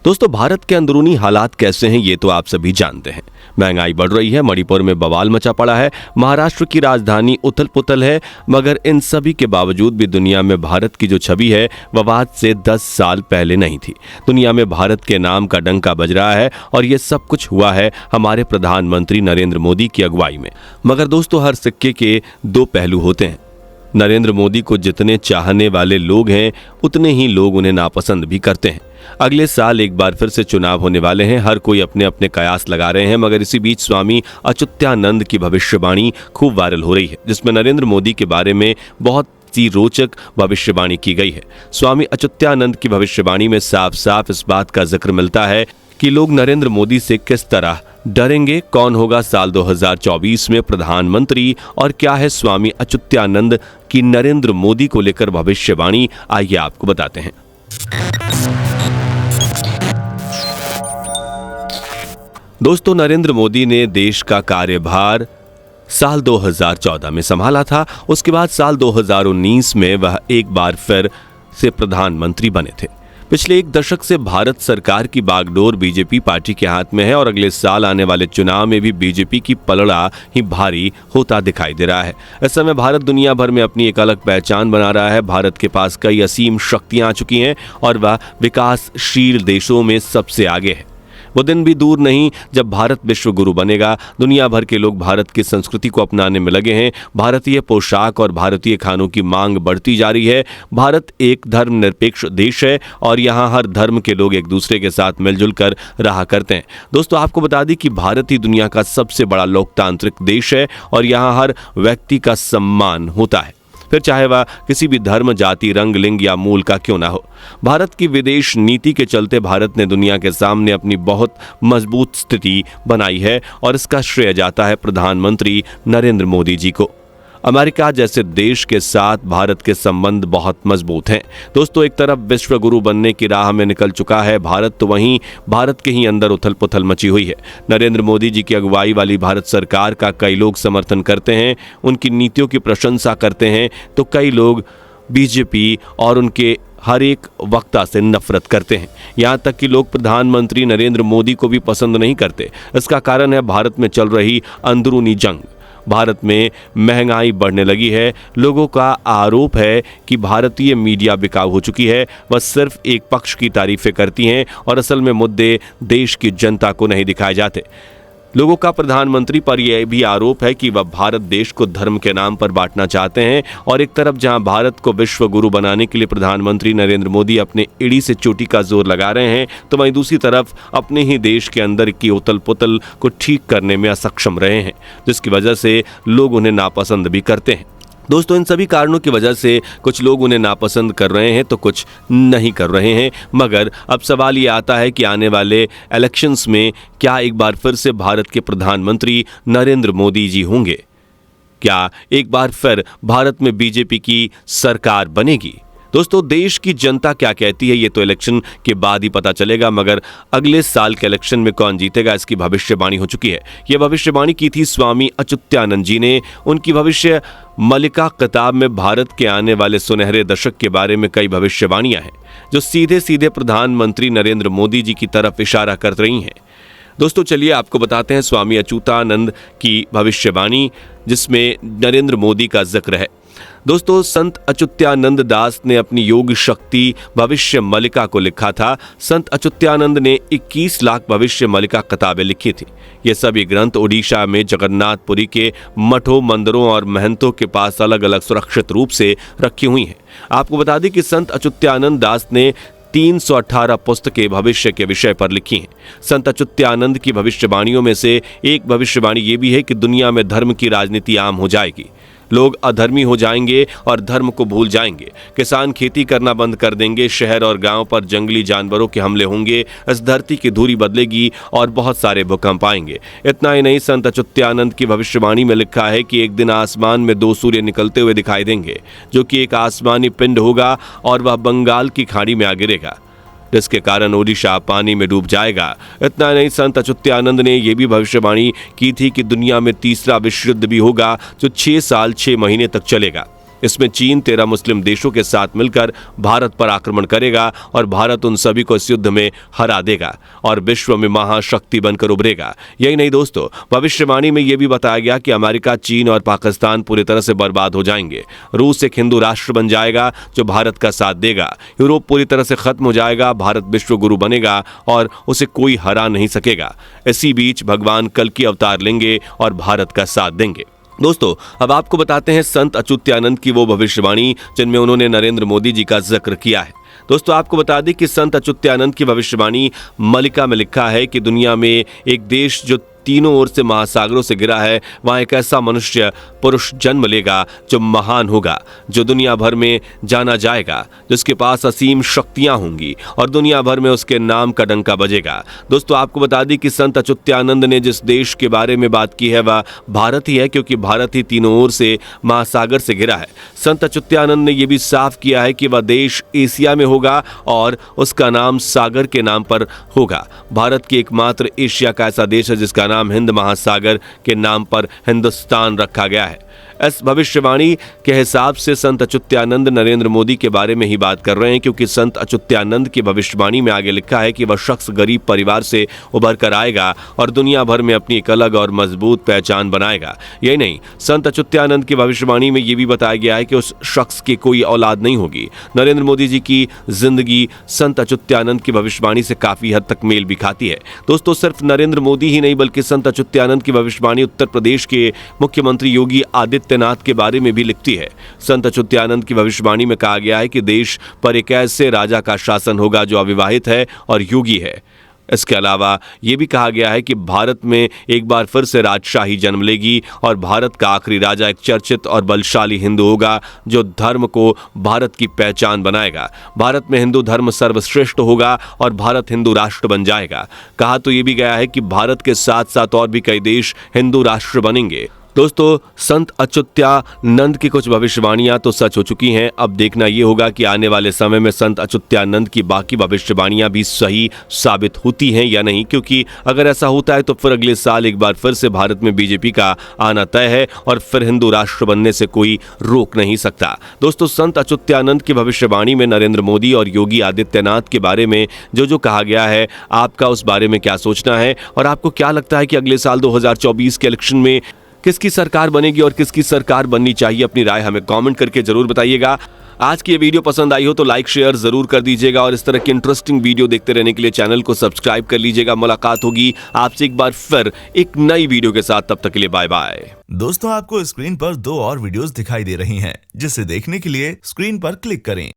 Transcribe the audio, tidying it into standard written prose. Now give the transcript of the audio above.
दोस्तों, भारत के अंदरूनी हालात कैसे हैं ये तो आप सभी जानते हैं। महंगाई बढ़ रही है, मणिपुर में बवाल मचा पड़ा है, महाराष्ट्र की राजधानी उथल पुथल है, मगर इन सभी के बावजूद भी दुनिया में भारत की जो छवि है वह आज से 10 साल पहले नहीं थी। दुनिया में भारत के नाम का डंका बज रहा है और ये सब कुछ हुआ है हमारे प्रधानमंत्री नरेंद्र मोदी की अगुवाई में। मगर दोस्तों, हर सिक्के के दो पहलू होते हैं। नरेंद्र मोदी को जितने चाहने वाले लोग हैं उतने ही लोग उन्हें नापसंद भी करते हैं। अगले साल एक बार फिर से चुनाव होने वाले हैं, हर कोई अपने अपने कयास लगा रहे हैं, मगर इसी बीच स्वामी अच्युतानंद की भविष्यवाणी खूब वायरल हो रही है, जिसमें नरेंद्र मोदी के बारे में बहुत सी रोचक भविष्यवाणी की गई है। स्वामी अच्युतानंद की भविष्यवाणी में साफ साफ इस बात का जिक्र मिलता है कि लोग नरेंद्र मोदी से किस तरह डरेंगे, कौन होगा साल 2024 में प्रधानमंत्री और क्या है स्वामी अच्युतानंद की नरेंद्र मोदी को लेकर भविष्यवाणी, आइए आपको बताते हैं। दोस्तों, नरेंद्र मोदी ने देश का कार्यभार साल 2014 में संभाला था। उसके बाद साल 2019 में वह एक बार फिर से प्रधानमंत्री बने थे। पिछले एक दशक से भारत सरकार की बागडोर बीजेपी पार्टी के हाथ में है और अगले साल आने वाले चुनाव में भी बीजेपी की पलड़ा ही भारी होता दिखाई दे रहा है। इस समय भारत दुनिया भर में अपनी एक अलग पहचान बना रहा है। भारत के पास कई असीम शक्तियां आ चुकी हैं और वह विकासशील देशों में सबसे आगे है। वो दिन भी दूर नहीं जब भारत विश्व गुरु बनेगा। दुनिया भर के लोग भारत की संस्कृति को अपनाने में लगे हैं। भारतीय पोशाक और भारतीय खानों की मांग बढ़ती जा रही है। भारत एक धर्मनिरपेक्ष देश है और यहाँ हर धर्म के लोग एक दूसरे के साथ मिलजुल कर रहा करते हैं। दोस्तों, आपको बता दें कि भारत ही दुनिया का सबसे बड़ा लोकतांत्रिक देश है और यहाँ हर व्यक्ति का सम्मान होता है, फिर चाहे वह किसी भी धर्म, जाति, रंग, लिंग या मूल का क्यों ना हो। भारत की विदेश नीति के चलते भारत ने दुनिया के सामने अपनी बहुत मजबूत स्थिति बनाई है और इसका श्रेय जाता है प्रधानमंत्री नरेंद्र मोदी जी को। अमेरिका जैसे देश के साथ भारत के संबंध बहुत मजबूत हैं। दोस्तों, एक तरफ विश्व गुरु बनने की राह में निकल चुका है भारत, तो वहीं भारत के ही अंदर उथल पुथल मची हुई है। नरेंद्र मोदी जी की अगुवाई वाली भारत सरकार का कई लोग समर्थन करते हैं, उनकी नीतियों की प्रशंसा करते हैं, तो कई लोग बीजेपी और उनके हर एक वक्ता से नफरत करते हैं। यहाँ तक कि लोग प्रधानमंत्री नरेंद्र मोदी को भी पसंद नहीं करते। इसका कारण है भारत में चल रही अंदरूनी जंग। भारत में महंगाई बढ़ने लगी है। लोगों का आरोप है कि भारतीय मीडिया बिकाऊ हो चुकी है, वह सिर्फ एक पक्ष की तारीफें करती हैं और असल में मुद्दे देश की जनता को नहीं दिखाए जाते। लोगों का प्रधानमंत्री पर यह भी आरोप है कि वह भारत देश को धर्म के नाम पर बांटना चाहते हैं और एक तरफ जहां भारत को विश्व गुरु बनाने के लिए प्रधानमंत्री नरेंद्र मोदी अपने एड़ी से चोटी का जोर लगा रहे हैं, तो वहीं दूसरी तरफ अपने ही देश के अंदर की उथल पुथल को ठीक करने में असक्षम रहे हैं, जिसकी वजह से लोग उन्हें नापसंद भी करते हैं। दोस्तों, इन सभी कारणों की वजह से कुछ लोग उन्हें नापसंद कर रहे हैं तो कुछ नहीं कर रहे हैं। मगर अब सवाल ये आता है कि आने वाले इलेक्शंस में क्या एक बार फिर से भारत के प्रधानमंत्री नरेंद्र मोदी जी होंगे? क्या एक बार फिर भारत में बीजेपी की सरकार बनेगी? दोस्तों, देश की जनता क्या कहती है ये तो इलेक्शन के बाद ही पता चलेगा, मगर अगले साल के इलेक्शन में कौन जीतेगा इसकी भविष्यवाणी हो चुकी है। यह भविष्यवाणी की थी स्वामी अच्युतानंद जी ने। उनकी भविष्य मलिका किताब में भारत के आने वाले सुनहरे दशक के बारे में कई भविष्यवाणियां हैं जो सीधे सीधे प्रधानमंत्री नरेंद्र मोदी जी की तरफ इशारा कर रही हैं। दोस्तों, चलिए आपको बताते हैं स्वामी अच्युतानंद की भविष्यवाणी जिसमें नरेंद्र मोदी का जिक्र है। दोस्तों, संत अच्युतानंद दास ने अपनी योग शक्ति भविष्य मलिका को लिखा था। संत अच्युतानंद ने 21 लाख भविष्य मलिका किताबें लिखी थी। ये सभी ग्रंथ ओडिशा में जगन्नाथपुरी के मठों, मंदिरों और महंतों के पास अलग अलग सुरक्षित रूप से रखी हुई हैं। आपको बता दें कि संत अच्युतानंद दास ने 318 पुस्तकें भविष्य के विषय पर लिखी हैं। संत अच्युतानंद की भविष्यवाणियों में से एक भविष्यवाणी ये भी है कि दुनिया में धर्म की राजनीति आम हो जाएगी। लोग अधर्मी हो जाएंगे और धर्म को भूल जाएंगे। किसान खेती करना बंद कर देंगे। शहर और गांव पर जंगली जानवरों के हमले होंगे। इस धरती की धुरी बदलेगी और बहुत सारे भूकंप आएंगे। इतना ही नहीं, संत अच्युतानंद की भविष्यवाणी में लिखा है कि एक दिन आसमान में 2 सूर्य निकलते हुए दिखाई देंगे, जो कि एक आसमानी पिंड होगा और वह बंगाल की खाड़ी में आ गिरेगा, जिसके कारण ओडिशा पानी में डूब जाएगा। इतना नहीं, संत अच्युतानंद ने यह भी भविष्यवाणी की थी कि दुनिया में तीसरा विश्व युद्ध भी होगा जो 6 साल 6 महीने तक चलेगा। इसमें चीन 13 मुस्लिम देशों के साथ मिलकर भारत पर आक्रमण करेगा और भारत उन सभी को इस युद्ध में हरा देगा और विश्व में महाशक्ति बनकर उभरेगा। यही नहीं दोस्तों, भविष्यवाणी में यह भी बताया गया कि अमेरिका, चीन और पाकिस्तान पूरी तरह से बर्बाद हो जाएंगे। रूस एक हिंदू राष्ट्र बन जाएगा जो भारत का साथ देगा। यूरोप पूरी तरह से खत्म हो जाएगा, भारत विश्व गुरु बनेगा और उसे कोई हरा नहीं सकेगा। इसी बीच भगवान कल्कि अवतार लेंगे और भारत का साथ देंगे। दोस्तों, अब आपको बताते हैं संत अच्युतानंद की वो भविष्यवाणी जिनमें उन्होंने नरेंद्र मोदी जी का जिक्र किया है। दोस्तों, आपको बता दें कि संत अच्युतानंद की भविष्यवाणी मलिका में लिखा है कि दुनिया में एक देश जो तीनों ओर से महासागरों से घिरा है, वहां एक ऐसा मनुष्य पुरुष जन्म लेगा जो महान होगा, जो दुनिया भर में जाना जाएगा, जिसके पास असीम शक्तियां होंगी और दुनिया भर में उसके नाम का डंका बजेगा। दोस्तों, आपको बता दें कि संत अच्युतानंद ने जिस देश के बारे में बात की है वह भारत ही है, क्योंकि भारत ही तीनों ओर से महासागर से घिरा है। संत अच्युतानंद ने यह भी साफ किया है कि वह देश एशिया में होगा और उसका नाम सागर के नाम पर होगा। भारत की एकमात्र एशिया का ऐसा देश है जिसका नाम हिंद महासागर के नाम पर हिंदुस्तान रखा गया है। इस भविष्यवाणी के हिसाब से संत अच्युतानंद नरेंद्र मोदी के बारे में ही बात कर रहे हैं, क्योंकि संत अच्युतानंद की भविष्यवाणी में आगे लिखा है कि वह शख्स गरीब परिवार से उभर कर आएगा और दुनिया भर में अपनी एक अलग और मजबूत पहचान बनाएगा। यही नहीं, संत अच्युतानंद की भविष्यवाणी में यह भी बताया गया है कि उस शख्स की कोई औलाद नहीं होगी। नरेंद्र मोदी जी की जिंदगी संत अच्युतानंद की भविष्यवाणी से काफी हद तक मेल भी खाती है। दोस्तों, सिर्फ नरेंद्र मोदी ही नहीं बल्कि संत अच्युतानंद की भविष्यवाणी उत्तर प्रदेश के मुख्यमंत्री योगी आदित्यनाथ के बारे में भी लिखती है। संत अच्युतानंद की भविष्यवाणी में कहा गया है कि देश पर एक ऐसे राजा का शासन होगा जो अविवाहित है और योगी है। इसके अलावा यह भी कहा गया है कि भारत में एक बार फिर से राजशाही जन्म लेगी और भारत का आखिरी राजा एक चर्चित और बलशाली हिंदू होगा जो धर्म को भारत की पहचान बनाएगा। भारत में हिंदू धर्म सर्वश्रेष्ठ होगा और भारत हिंदू राष्ट्र बन जाएगा। कहा तो यह भी गया है कि भारत के साथ साथ और भी कई देश हिंदू राष्ट्र बनेंगे। दोस्तों, संत अच्युतानंद की कुछ भविष्यवाणियां तो सच हो चुकी हैं। अब देखना यह होगा कि आने वाले समय में संत अच्युतानंद की बाकी भविष्यवाणियां भी सही साबित होती हैं या नहीं, क्योंकि अगर ऐसा होता है तो फिर अगले साल एक बार फिर से भारत में बीजेपी का आना तय है और फिर हिंदू राष्ट्र बनने से कोई रोक नहीं सकता। दोस्तों, संत अच्युतानंद की भविष्यवाणी में नरेंद्र मोदी और योगी आदित्यनाथ के बारे में जो कहा गया है, आपका उस बारे में क्या सोचना है और आपको क्या लगता है कि अगले साल 2024 के इलेक्शन में किसकी सरकार बनेगी और किसकी सरकार बननी चाहिए? अपनी राय हमें कमेंट करके जरूर बताइएगा। आज की ये वीडियो पसंद आई हो तो लाइक शेयर जरूर कर दीजिएगा और इस तरह की इंटरेस्टिंग वीडियो देखते रहने के लिए चैनल को सब्सक्राइब कर लीजिएगा। मुलाकात होगी आपसे एक बार फिर एक नई वीडियो के साथ, तब तक के लिए बाय बाय। दोस्तों, आपको स्क्रीन पर 2 और वीडियोस दिखाई दे रही हैं, जिसे देखने के लिए स्क्रीन पर क्लिक करें।